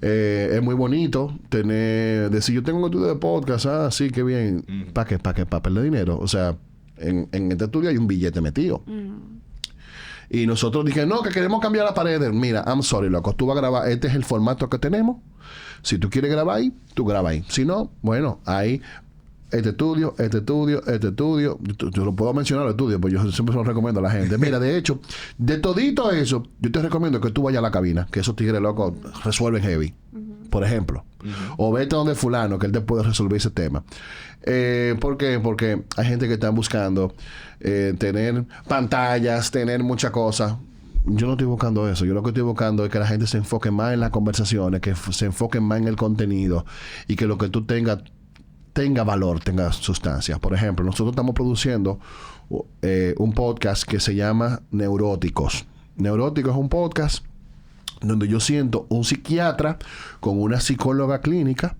Es muy bonito decir, yo tengo un estudio de podcast. Sí, qué bien. ¿Para qué? ¿Para perder dinero? O sea, en este estudio hay un billete metido. Y nosotros dijimos, no, que queremos cambiar la pared. Mira, I'm sorry, loco. Tú vas a grabar. Este es el formato que tenemos. Si tú quieres grabar ahí, tú grabas ahí. Si no, bueno, ahí... Este estudio. Yo lo puedo mencionar el estudio, pues yo siempre se lo recomiendo a la gente. Mira, de hecho, de todito eso, yo te recomiendo que tú vayas a la cabina, que esos tigres locos resuelven heavy, por ejemplo. O vete donde fulano, que él te puede resolver ese tema. ¿Por qué? Porque hay gente que está buscando tener pantallas, tener muchas cosas. Yo no estoy buscando eso. Yo lo que estoy buscando es que la gente se enfoque más en las conversaciones, que se enfoque más en el contenido y que lo que tú tenga valor, tenga sustancia. Por ejemplo, nosotros estamos produciendo un podcast que se llama Neuróticos. Neuróticos es un podcast donde yo siento un psiquiatra con una psicóloga clínica,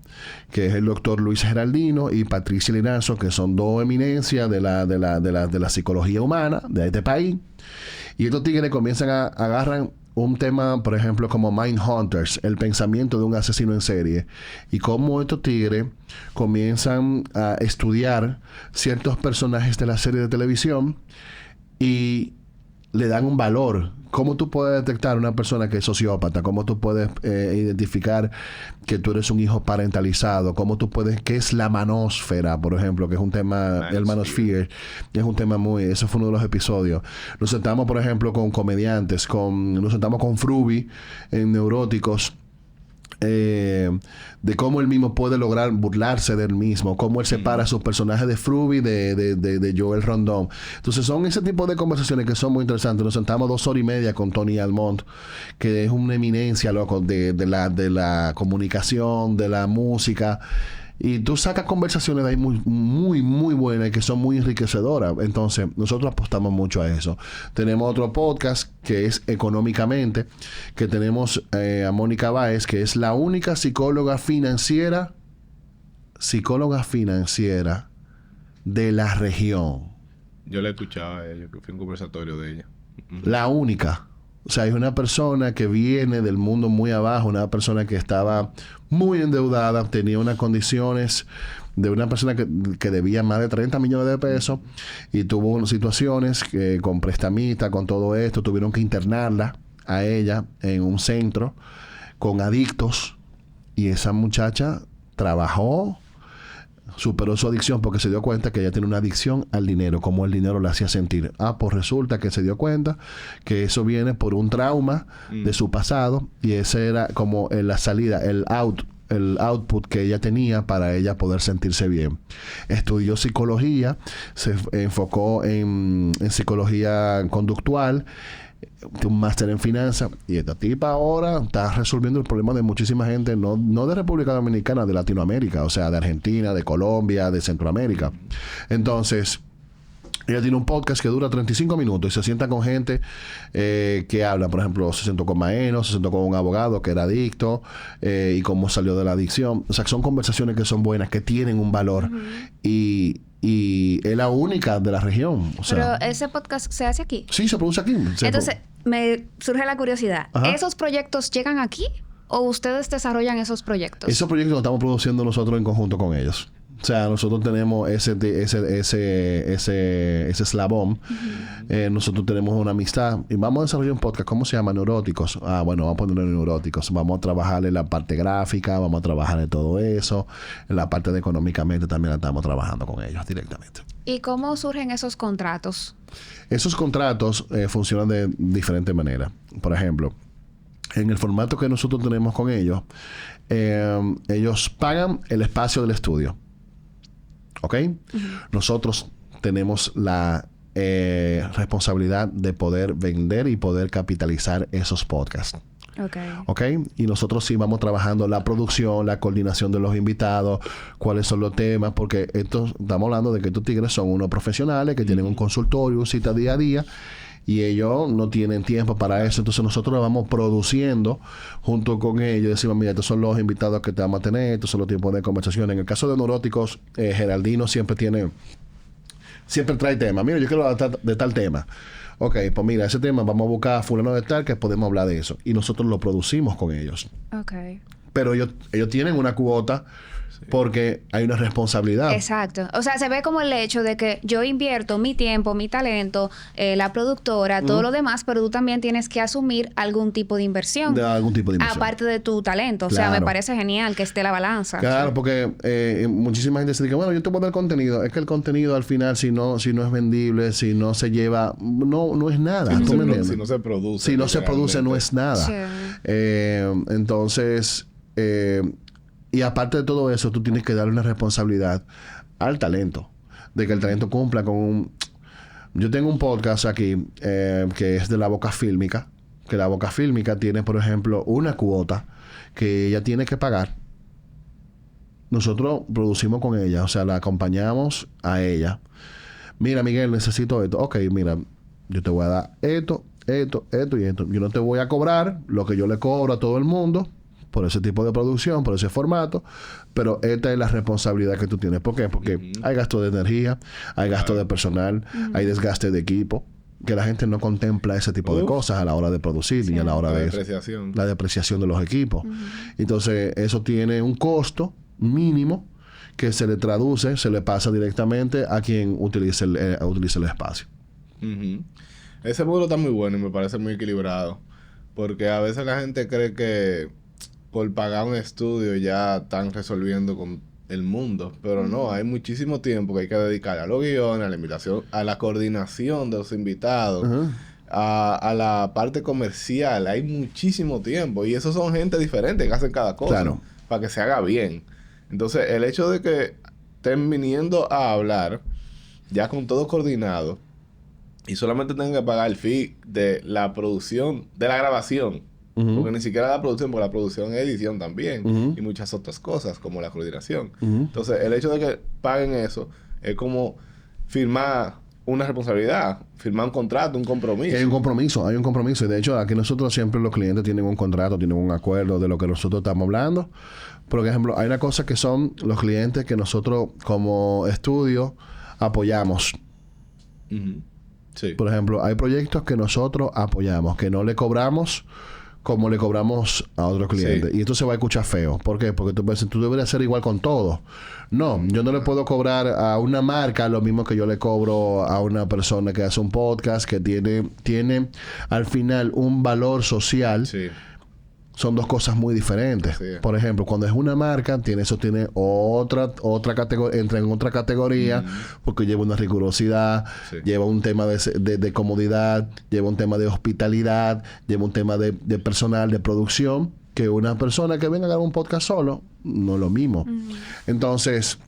que es el doctor Luis Geraldino y Patricia Linazo, que son 2 eminencias de la psicología humana de este país. Y estos tigres comienzan agarran un tema, por ejemplo, como Mindhunters, el pensamiento de un asesino en serie, y cómo estos tigres comienzan a estudiar ciertos personajes de la serie de televisión y le dan un valor. ¿Cómo tú puedes detectar una persona que es sociópata? ¿Cómo tú puedes identificar que tú eres un hijo parentalizado? ¿Cómo tú puedes... ¿Qué es la manósfera, por ejemplo? Que es un tema... El manosphere. Es un tema muy... Ese fue uno de los episodios. Nos sentamos, por ejemplo, con comediantes. Nos sentamos con Frubi en Neuróticos. de cómo él mismo puede lograr burlarse de él mismo, cómo él separa sus personajes de Fruby de Joel Rondón. Entonces son ese tipo de conversaciones que son muy interesantes. Nos sentamos 2 horas y media con Tony Almond, que es una eminencia, loco, de la comunicación, de la música. Y tú sacas conversaciones de ahí muy, muy, muy buenas y que son muy enriquecedoras. Entonces, nosotros apostamos mucho a eso. Tenemos otro podcast que es Económicamente, que tenemos a Mónica Báez, que es la única psicóloga financiera de la región. Yo la escuchaba a ella, que fue un conversatorio de ella. La única. O sea, es una persona que viene del mundo muy abajo, una persona que estaba muy endeudada, tenía unas condiciones de una persona que debía más de 30 millones de pesos y tuvo situaciones que con prestamista, con todo esto, tuvieron que internarla a ella en un centro con adictos y esa muchacha trabajó, superó su adicción porque se dio cuenta que ella tiene una adicción al dinero, como el dinero la hacía sentir. Pues resulta que se dio cuenta que eso viene por un trauma de su pasado y ese era como la salida, el output que ella tenía para ella poder sentirse bien. Estudió psicología, se enfocó en psicología conductual, un máster en finanzas y esta tipa ahora está resolviendo el problema de muchísima gente, no de República Dominicana, de Latinoamérica, o sea, de Argentina, de Colombia, de Centroamérica. Entonces, ella tiene un podcast que dura 35 minutos y se sienta con gente que habla, por ejemplo, se sentó con Maeno, se sentó con un abogado que era adicto y cómo salió de la adicción. O sea, son conversaciones que son buenas, que tienen un valor y es la única de la región. O sea, pero ese podcast se hace aquí. Sí, se produce aquí. Entonces, me surge la curiosidad. Ajá. ¿Esos proyectos llegan aquí o ustedes desarrollan esos proyectos? Esos proyectos los estamos produciendo nosotros en conjunto con ellos. O sea, nosotros tenemos ese eslabón. Nosotros tenemos una amistad y vamos a desarrollar un podcast. ¿Cómo se llama? Neuróticos. Bueno, vamos a ponerle Neuróticos. Vamos a trabajar en la parte gráfica, vamos a trabajar en todo eso. En la parte de Económicamente también la estamos trabajando con ellos directamente. ¿Y cómo surgen esos contratos? Esos contratos funcionan de diferente manera. Por ejemplo, en el formato que nosotros tenemos con ellos, ellos pagan el espacio del estudio. ¿Ok? Nosotros tenemos la responsabilidad de poder vender y poder capitalizar esos podcasts. ¿Ok? Y nosotros sí vamos trabajando la producción, la coordinación de los invitados, cuáles son los temas, porque estamos hablando de que estos tigres son unos profesionales que tienen un consultorio, cita día a día, y ellos no tienen tiempo para eso. Entonces nosotros lo vamos produciendo junto con ellos. Decimos, mira, estos son los invitados que te vamos a tener, estos son los tiempos de conversación. En el caso de Neuróticos, Geraldino siempre trae temas. Mira, yo quiero hablar de tal tema. Ok, pues mira, ese tema vamos a buscar a fulano de tal que podemos hablar de eso. Y nosotros lo producimos con ellos. Ok. Pero ellos tienen una cuota porque hay una responsabilidad. Exacto. O sea, se ve como el hecho de que yo invierto mi tiempo, mi talento, la productora, todo lo demás, pero tú también tienes que asumir algún tipo de inversión. De algún tipo de inversión. Aparte de tu talento. O sea, me parece genial que esté la balanza. Claro, porque muchísima gente se dice, bueno, yo te puedo dar contenido. Es que el contenido al final, si no es vendible, si no se lleva, no es nada. Si no se produce. Si no se produce, no es nada. Sí. Entonces... y aparte de todo eso, tú tienes que darle una responsabilidad al talento. De que el talento cumpla con un... Yo tengo un podcast aquí que es de La Boca Fílmica. Que La Boca Fílmica tiene, por ejemplo, una cuota que ella tiene que pagar. Nosotros producimos con ella. O sea, la acompañamos a ella. Mira, Miguel, necesito esto. Ok, mira, yo te voy a dar esto y esto. Yo no te voy a cobrar lo que yo le cobro a todo el mundo por ese tipo de producción, por ese formato, pero esta es la responsabilidad que tú tienes. ¿Por qué? Porque hay gasto de energía, hay gasto de personal, hay desgaste de equipo, que la gente no contempla ese tipo de cosas a la hora de producir y a la hora de la depreciación de los equipos. Entonces, eso tiene un costo mínimo que se le traduce, se le pasa directamente a quien utilice el espacio. Ese modelo está muy bueno y me parece muy equilibrado, porque a veces la gente cree que por pagar un estudio ya están resolviendo con el mundo, pero no, hay muchísimo tiempo que hay que dedicar a los guiones, a la invitación, a la coordinación de los invitados, a la parte comercial hay muchísimo tiempo. Y esos son gente diferente que hacen cada cosa. Claro. Para que se haga bien. Entonces, el hecho de que estén viniendo a hablar ya con todo coordinado y solamente tengan que pagar el fee de la producción, de la grabación. Porque ni siquiera la producción, porque la producción es edición también. Y muchas otras cosas, como la coordinación. Entonces, el hecho de que paguen eso es como firmar una responsabilidad, firmar un contrato, un compromiso. Hay un compromiso. Y de hecho, aquí nosotros siempre los clientes tienen un contrato, tienen un acuerdo de lo que nosotros estamos hablando. Por ejemplo, hay una cosa que son los clientes que nosotros como estudio apoyamos. Sí. Por ejemplo, hay proyectos que nosotros apoyamos, que no le cobramos como le cobramos a otros clientes. Sí. Y esto se va a escuchar feo. ¿Por qué? Porque tú deberías ser igual con todo. No, yo no le puedo cobrar a una marca lo mismo que yo le cobro a una persona que hace un podcast que tiene al final un valor social. Sí. Son dos cosas muy diferentes. Sí. Por ejemplo, cuando es una marca, tiene otra categoría, entra en otra categoría, porque lleva una rigurosidad, lleva un tema de comodidad, lleva un tema de hospitalidad, lleva un tema de personal, de producción, que una persona que venga a dar un podcast solo, no es lo mismo. Entonces,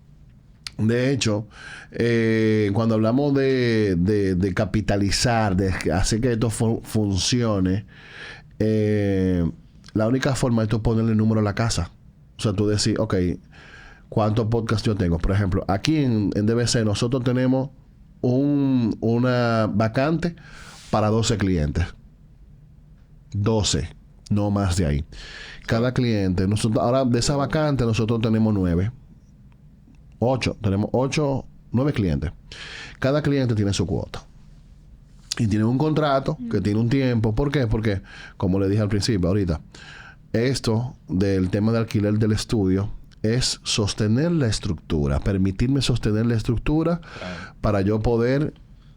de hecho, cuando hablamos de capitalizar, de hacer que esto funcione, la única forma es tú ponerle número a la casa. O sea, tú decís, ok, ¿cuántos podcasts yo tengo? Por ejemplo, aquí en DBC nosotros tenemos una vacante para 12 clientes. 12, no más de ahí. Cada cliente, ahora de esa vacante nosotros tenemos 9. 8, tenemos 9 clientes. Cada cliente tiene su cuota. Y tiene un contrato que tiene un tiempo. ¿Por qué? Porque, como le dije al principio, ahorita, esto del tema de alquiler del estudio es sostener la estructura, permitirme sostener la estructura para yo poder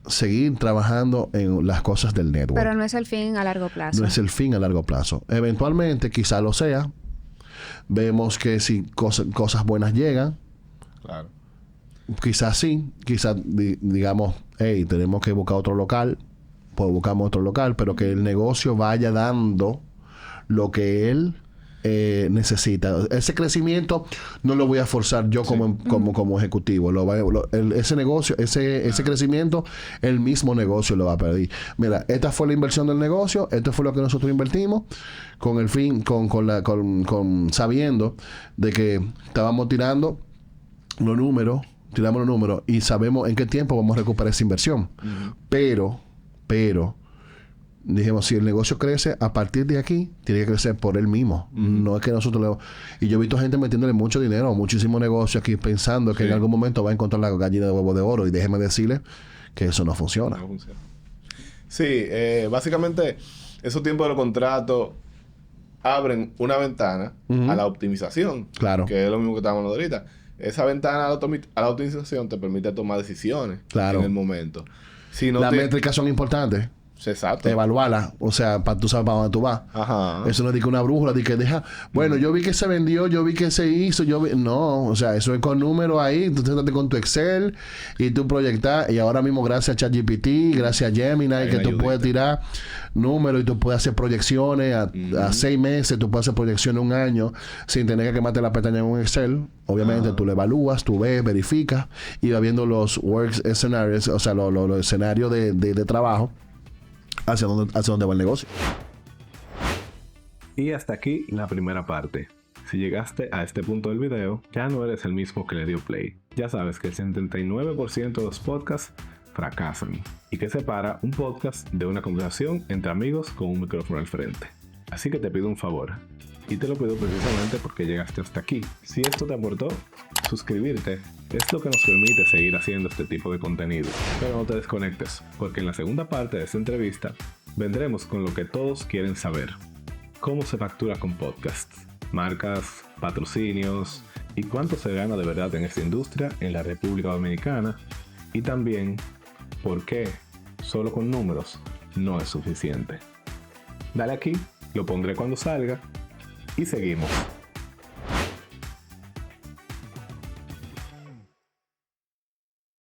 seguir trabajando en las cosas del network. Pero no es el fin a largo plazo. No es el fin a largo plazo. Eventualmente, quizá lo sea. Vemos que si cosas buenas llegan. Claro. Quizás sí. Quizás digamos, hey, tenemos que buscar otro local. Pues buscamos otro local, pero que el negocio vaya dando lo que él necesita. Ese crecimiento no lo voy a forzar yo como ejecutivo. Ese negocio, ese crecimiento, el mismo negocio lo va a pedir. Mira, esta fue la inversión del negocio, esto fue lo que nosotros invertimos, con el fin, sabiendo de que estábamos tiramos los números y sabemos en qué tiempo vamos a recuperar esa inversión. Pero dijimos, si el negocio crece, a partir de aquí, tiene que crecer por él mismo. No es que nosotros Y yo he visto gente metiéndole mucho dinero, muchísimo negocio aquí, pensando que en algún momento va a encontrar la gallina de huevo de oro. Y déjeme decirle que eso no funciona. No funciona. Sí, básicamente, esos tiempos de los contratos abren una ventana a la optimización. Claro. Que es lo mismo que estábamos hablando ahorita. Esa ventana a la optimización te permite tomar decisiones en el momento. Si no las métricas son importantes. Exacto. Evaluarla. O sea, tú sabes para dónde tú vas. Ajá. Eso no es de que una brújula, de que deja... Bueno, yo vi que se vendió, yo vi que se hizo, No, o sea, eso es con números ahí. Tú siéntate con tu Excel y tú proyectas. Y ahora mismo, gracias a ChatGPT, gracias a Gemini, que tú puedes tirar números y tú puedes hacer proyecciones a 6 meses. Tú puedes hacer proyecciones un año sin tener que quemarte la pestaña en un Excel. Obviamente, tú lo evalúas, tú ves, verificas y vas viendo los work scenarios, o sea, los escenarios de trabajo. Hacia dónde va el negocio. Y hasta aquí la primera parte. Si llegaste a este punto del video, ya no eres el mismo que le dio play. Ya sabes que el 79% de los podcasts fracasan y que separa un podcast de una conversación entre amigos con un micrófono al frente. Así que te pido un favor, y te lo pido precisamente porque llegaste hasta aquí. Si esto te aportó, suscribirte es lo que nos permite seguir haciendo este tipo de contenido. Pero no te desconectes, porque en la segunda parte de esta entrevista vendremos con lo que todos quieren saber: cómo se factura con podcasts, marcas, patrocinios y cuánto se gana de verdad en esta industria en la República Dominicana, y también por qué solo con números no es suficiente. Dale aquí, lo pondré cuando salga y seguimos.